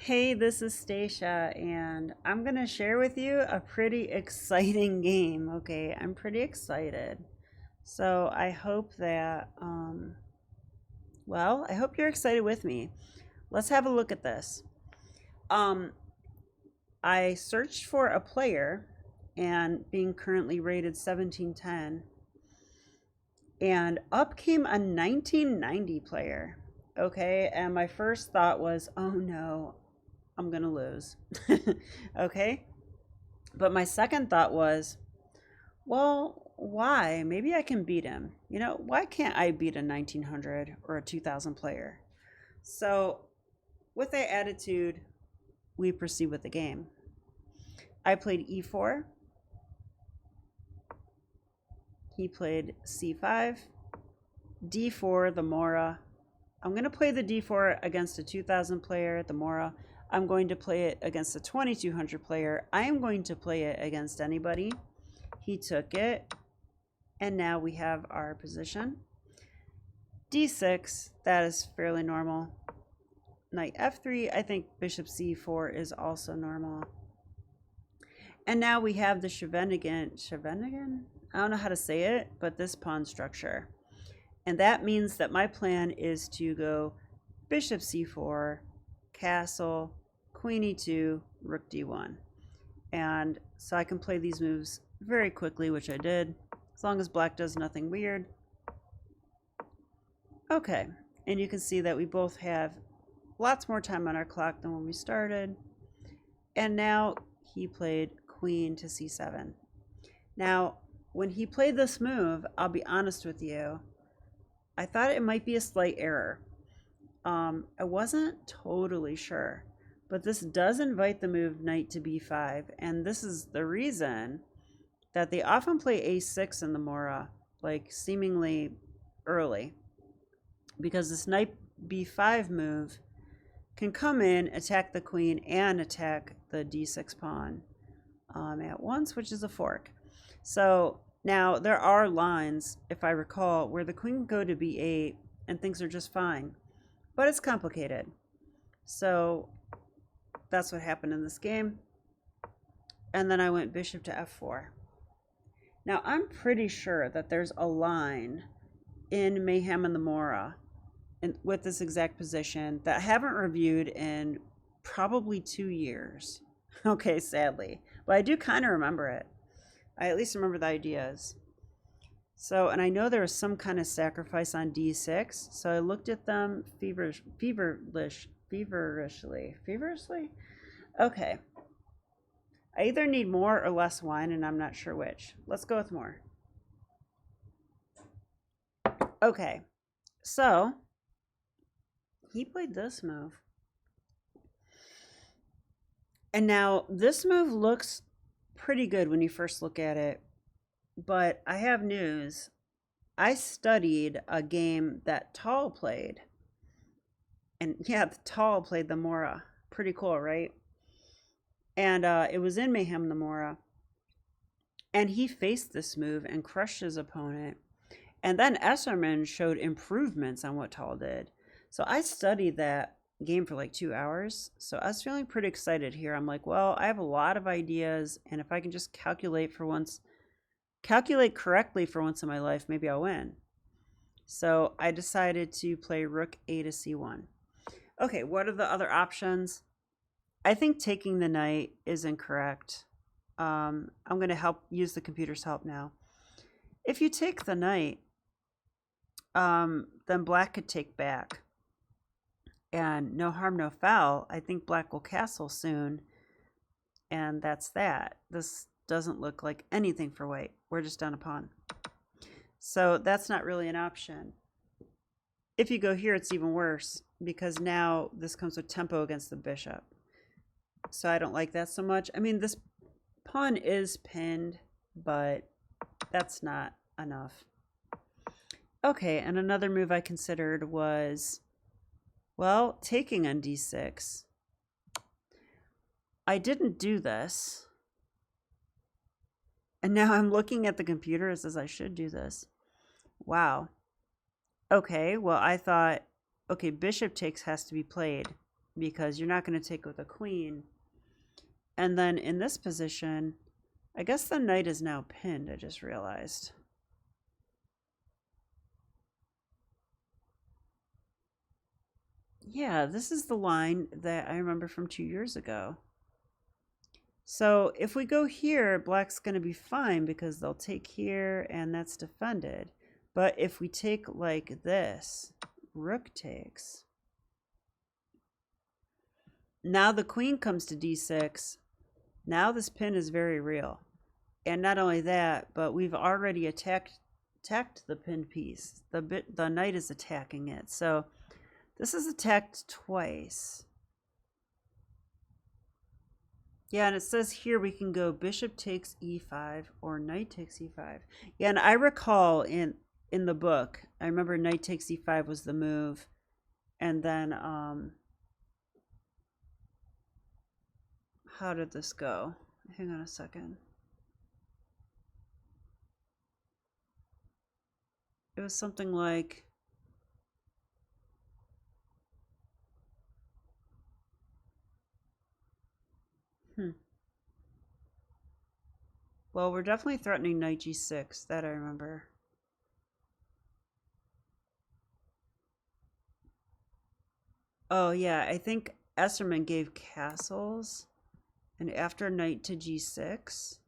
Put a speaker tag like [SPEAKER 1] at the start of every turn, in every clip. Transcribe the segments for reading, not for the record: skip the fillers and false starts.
[SPEAKER 1] Hey, this is Stacia, and I'm gonna share with you a pretty exciting game. Okay, I'm pretty excited. So I hope that, I hope you're excited with me. Let's have a look at this. Um, I searched for a player, and being currently rated 1710, and up came a 1990 player. Okay, and my first thought was, oh no, I'm gonna lose. Okay. But my second thought was, well, why? Maybe I can beat him. Why can't I beat a 1900 or a 2000 player? So, with that attitude, we proceed with the game. I played e4. He played c5, d4, the Morra. I'm going to play the d4 against a 2000 player, the Morra. I'm going to play it against a 2200 player. I am going to play it against anybody. He took it, and now we have our position. d6, that is fairly normal. Knight f3, I think bishop c4 is also normal. And now we have the Scheveningen? I don't know how to say it, but this pawn structure. And that means that my plan is to go bishop c4, castle, queen e2, rook d1. And so I can play these moves very quickly, which I did, as long as black does nothing weird. Okay, and you can see that we both have lots more time on our clock than when we started. And now he played queen to c7. Now, when he played this move, I'll be honest with you, I thought it might be a slight error. I wasn't totally sure, but this does invite the move knight to b5, and this is the reason that they often play a6 in the Morra, like seemingly early, because this knight b5 move can come in, attack the queen, and attack the d6 pawn at once, which is a fork. So now there are lines, if I recall, where the queen can go to b8 and things are just fine, but it's complicated. So that's what happened in this game. And then I went bishop to f4. Now I'm pretty sure that there's a line in Mayhem in the Morra with this exact position that I haven't reviewed in probably 2 years. Okay, sadly. But I do kind of remember it. I at least remember the ideas. So, and I know there was some kind of sacrifice on d6, so I looked at them feverishly. Okay. I either need more or less wine, and I'm not sure which. Let's go with more. Okay, so he played this move. And now this move looks pretty good when you first look at it, but I have news. I studied a game that Tall played. And yeah, Tall played the Morra. Pretty cool, right? And it was in Mayhem the Morra. And he faced this move and crushed his opponent. And then Esserman showed improvements on what Tall did. So I studied that game for like 2 hours. So I was feeling pretty excited here. I'm like, well, I have a lot of ideas, and if I can just calculate correctly for once in my life, maybe I'll win. So I decided to play rook a to c1. Okay, what are the other options? I think taking the knight is incorrect. I'm going to use the computer's help now. If you take the knight, then black could take back. And no harm, no foul. I think black will castle soon. And that's that. This doesn't look like anything for white. We're just down a pawn. So that's not really an option. If you go here, it's even worse, because now this comes with tempo against the bishop. So I don't like that so much. I mean, this pawn is pinned, but that's not enough. Okay, and another move I considered was, well, taking on d6. I didn't do this. And now I'm looking at the computer. It says I should do this. Wow. Okay, well, I thought, okay, bishop takes has to be played. because you're not going to take with a queen. And then in this position, I guess the knight is now pinned, I just realized. Yeah, this is the line that I remember from 2 years ago. So if we go here, black's going to be fine because they'll take here and that's defended. But if we take like this, rook takes. Now the queen comes to d6. Now this pin is very real. And not only that, but we've already attacked the pinned piece. The knight is attacking it. So this is attacked twice. Yeah, and it says here we can go bishop takes e5 or knight takes e5. Yeah, and I recall in the book, I remember knight takes e5 was the move. And then how did this go? Hang on a second. It was something like well, we're definitely threatening knight g6. That I remember. Oh, yeah. I think Esserman gave castles. And after knight to g6.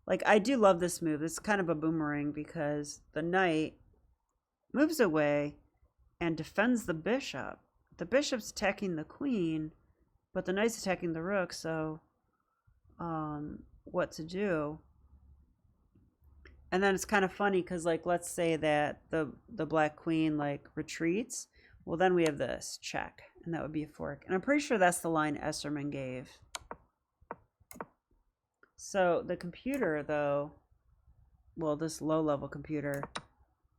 [SPEAKER 1] Like, I do love this move. It's kind of a boomerang because the knight moves away and defends the bishop. The bishop's attacking the queen, but the knight's attacking the rook, so what to do? And then it's kind of funny because, like, let's say that the black queen, like, retreats. Well, then we have this check, and that would be a fork. And I'm pretty sure that's the line Esserman gave. So the computer, though, well, this low-level computer,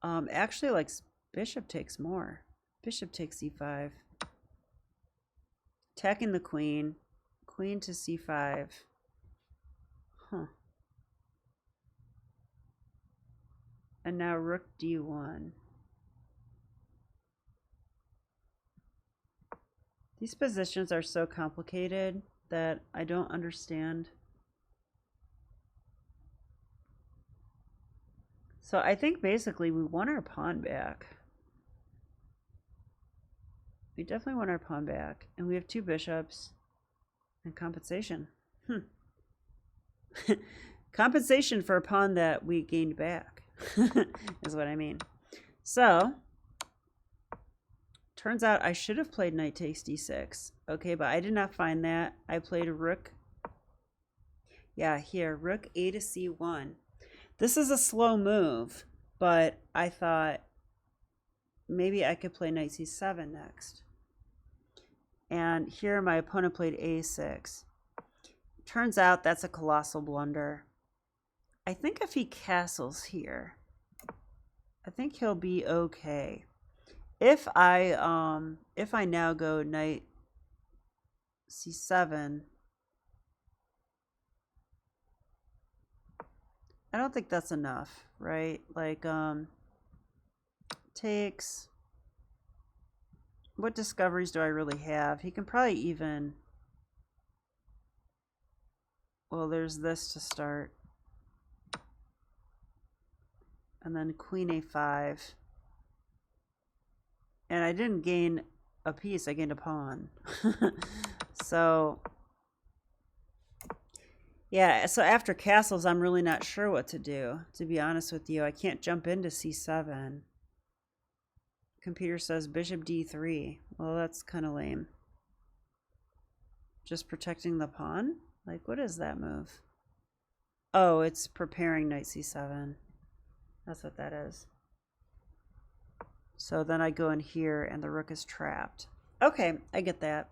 [SPEAKER 1] actually likes bishop takes more. Bishop takes e5. Attacking the queen. Queen to c5. Huh. And now rook d1. These positions are so complicated that I don't understand. So I think basically we want our pawn back. We definitely want our pawn back. And we have 2 bishops and compensation. Compensation for a pawn that we gained back is what I mean. So turns out I should have played knight takes d6. Okay, but I did not find that. I played a rook. Yeah, here, rook a to c1. This is a slow move, but I thought maybe I could play knight c7 next. And here my opponent played a6. Turns out that's a colossal blunder. I think if he castles here, I think he'll be okay. If I now go knight c7, I don't think that's enough, right? Like takes. What discoveries do I really have? He can probably even, well, there's this to start. And then queen a5. And I didn't gain a piece, I gained a pawn. So, yeah, so after castles, I'm really not sure what to do, to be honest with you. I can't jump into c7. Computer says bishop d3. Well, that's kind of lame. Just protecting the pawn? Like, what is that move? Oh, it's preparing knight c7. That's what that is. So then I go in here and the rook is trapped. Okay, I get that.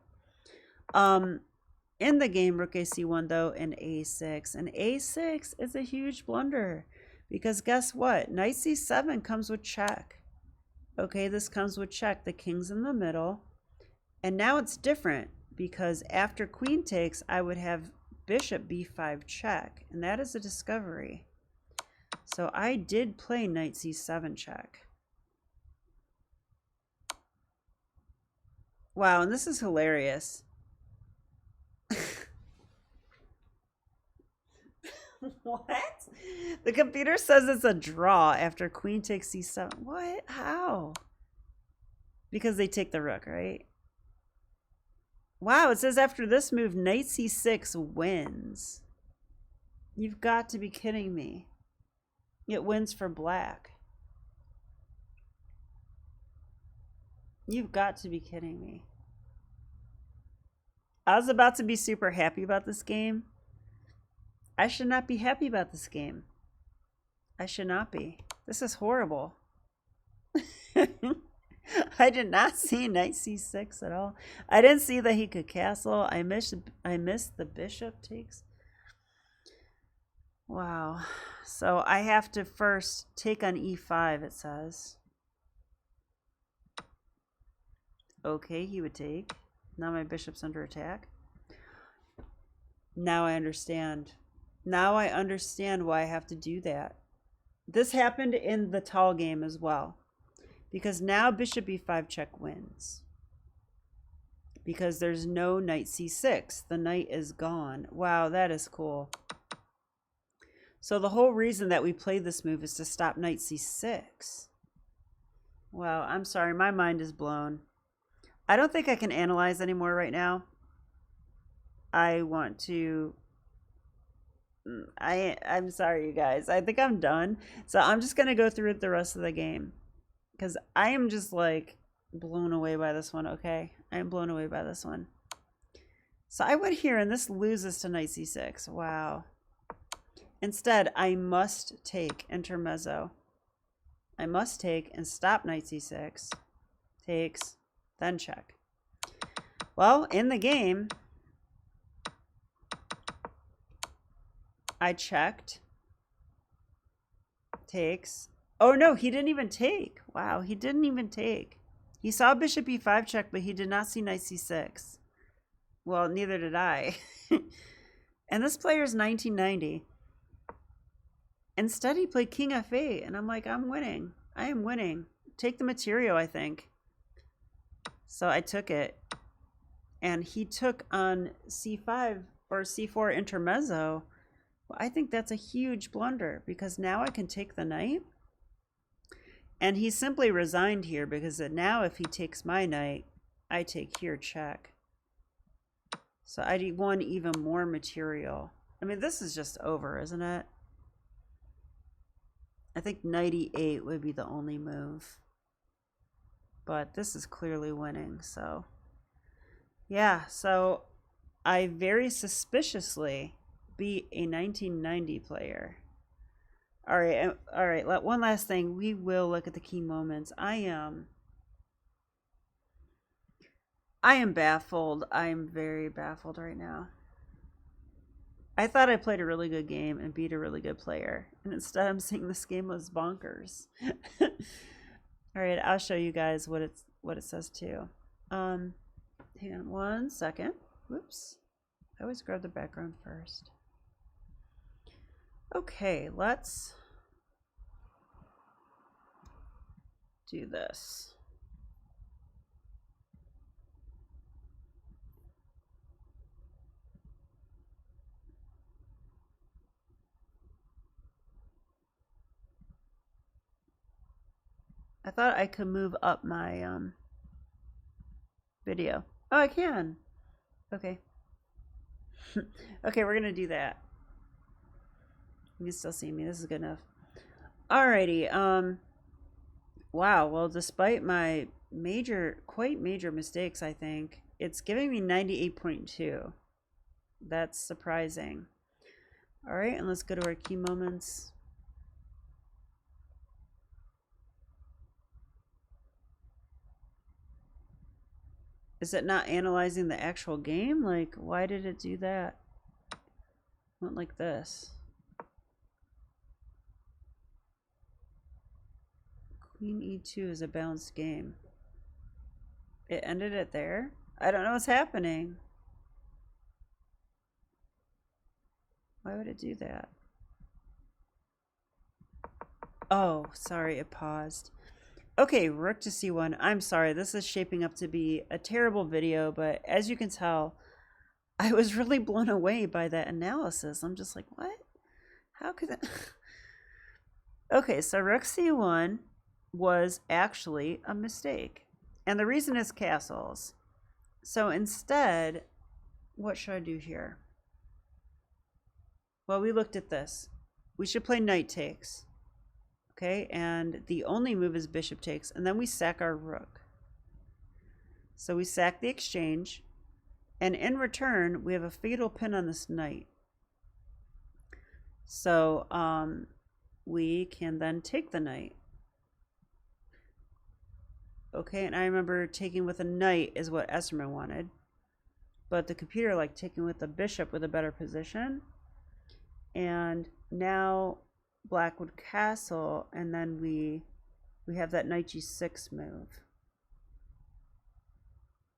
[SPEAKER 1] In the game, rook a c1 though, and a6. And a6 is a huge blunder because guess what? Knight c7 comes with check. Okay, this comes with check. The king's in the middle. And now it's different because after queen takes, I would have bishop b5 check. And that is a discovery. So I did play knight c7 check. Wow, and this is hilarious. What? The computer says it's a draw after queen takes c7. What? How? Because they take the rook, right? Wow, it says after this move, knight c6 wins. You've got to be kidding me. It wins for black. You've got to be kidding me. I was about to be super happy about this game. I should not be happy about this game. I should not be. This is horrible. I did not see knight c6 at all. I didn't see that he could castle. I missed the bishop takes. Wow. So I have to first take on e5, it says. Okay, he would take. Now my bishop's under attack. Now I understand. Now I understand why I have to do that. This happened in the tall game as well. Because now bishop e5 check wins. Because there's no knight c6. The knight is gone. Wow, that is cool. So the whole reason that we played this move is to stop knight c6. Wow, I'm sorry. My mind is blown. I don't think I can analyze anymore right now. I want to... I'm sorry, you guys. I think I'm done. So I'm just going to go through it the rest of the game. Because I am just like blown away by this one, okay? I am blown away by this one. So I went here and this loses to knight c6. Wow. Instead, I must take intermezzo. I must take and stop knight c6. Takes, then check. Well, in the game, I checked. Takes. Oh, no, he didn't even take. Wow, he didn't even take. He saw bishop e5 check, but he did not see knight c6. Well, neither did I. And this player is 1990. Instead, he played king f8, and I'm like, I'm winning. I am winning. Take the material, I think. So I took it. And he took on c5 or c4 intermezzo. Well, I think that's a huge blunder, because now I can take the knight. And he simply resigned here, because now if he takes my knight, I take here, check. So I won even more material. I mean, this is just over, isn't it? I think knight e8 would be the only move. But this is clearly winning, so... Yeah, so I very suspiciously beat a 1990 player. All right. One last thing. We will look at the key moments. I am baffled. I am very baffled right now. I thought I played a really good game and beat a really good player, and instead I'm seeing this game was bonkers. All right, I'll show you guys what it says too. Hang on 1 second. Whoops. I always grab the background first. Okay, let's do this. I thought I could move up my video. Oh, I can. Okay. Okay, we're gonna do that. You can still see me. This is good enough. Alrighty. Wow. Well, despite my quite major mistakes, I think it's giving me 98.2. That's surprising. All right, and let's go to our key moments. Is it not analyzing the actual game? Like, why did it do that? Went like this. Queen e2 is a balanced game. It ended it there? I don't know what's happening. Why would it do that? Oh, sorry, it paused. Okay, rook to c1. I'm sorry, this is shaping up to be a terrible video, but as you can tell, I was really blown away by that analysis. I'm just like, what? How could that? Okay, so rook c1 was actually a mistake. And the reason is castles. So instead, what should I do here? Well, we looked at this. We should play knight takes. Okay, and the only move is bishop takes, and then we sack our rook. So we sack the exchange, and in return, we have a fatal pin on this knight. So we can then take the knight. Okay, and I remember taking with a knight is what Esserman wanted, but the computer liked taking with the bishop with a better position. And now black would castle, and then we have that knight g6 move.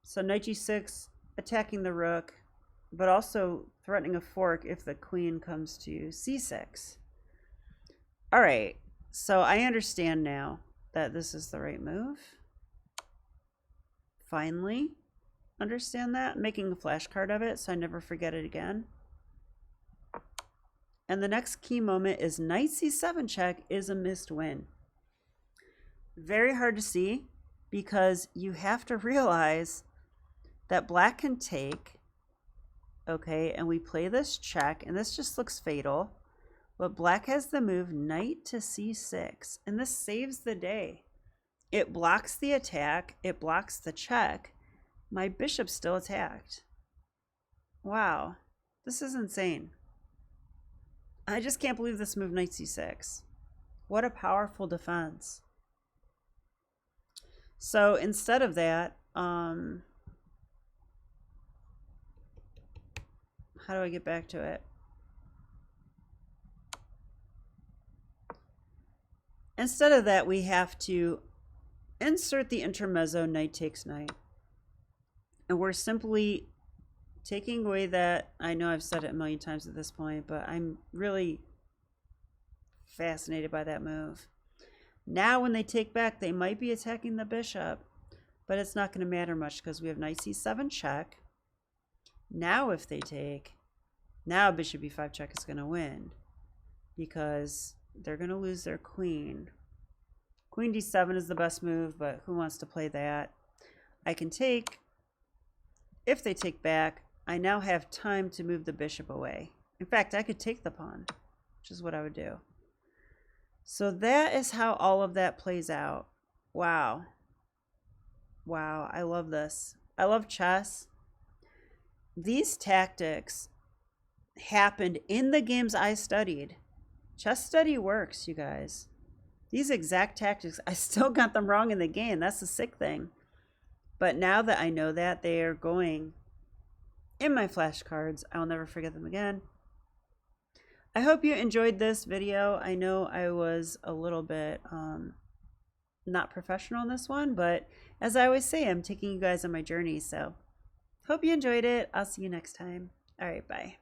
[SPEAKER 1] So knight g6 attacking the rook, but also threatening a fork if the queen comes to c6. All right, so I understand now that this is the right move. Finally understand that. I'm making a flashcard of it so I never forget it again. And the next key moment is knight c7 check is a missed win. Very hard to see because you have to realize that black can take, okay, and we play this check, and this just looks fatal, but black has the move knight to c6, and this saves the day. It blocks the attack, it blocks the check. My bishop's still attacked. Wow, this is insane. I just can't believe this move knight c6. What a powerful defense. So instead of that, how do I get back to it? Instead of that, we have to insert the intermezzo knight takes knight. And we're simply taking away that, I know I've said it a million times at this point, but I'm really fascinated by that move. Now when they take back, they might be attacking the bishop, but it's not going to matter much because we have knight c7 check. Now if they take, now bishop e5 check is going to win because they're going to lose their queen. Queen d7 is the best move, but who wants to play that? I can take. If they take back, I now have time to move the bishop away. In fact, I could take the pawn, which is what I would do. So that is how all of that plays out. Wow. Wow, I love this. I love chess. These tactics happened in the games I studied. Chess study works, you guys. These exact tactics, I still got them wrong in the game. That's the sick thing. But now that I know that, they are going in my flashcards. I'll never forget them again. I hope you enjoyed this video. I know I was a little bit not professional in this one, but as I always say, I'm taking you guys on my journey. So hope you enjoyed it. I'll see you next time. All right, bye.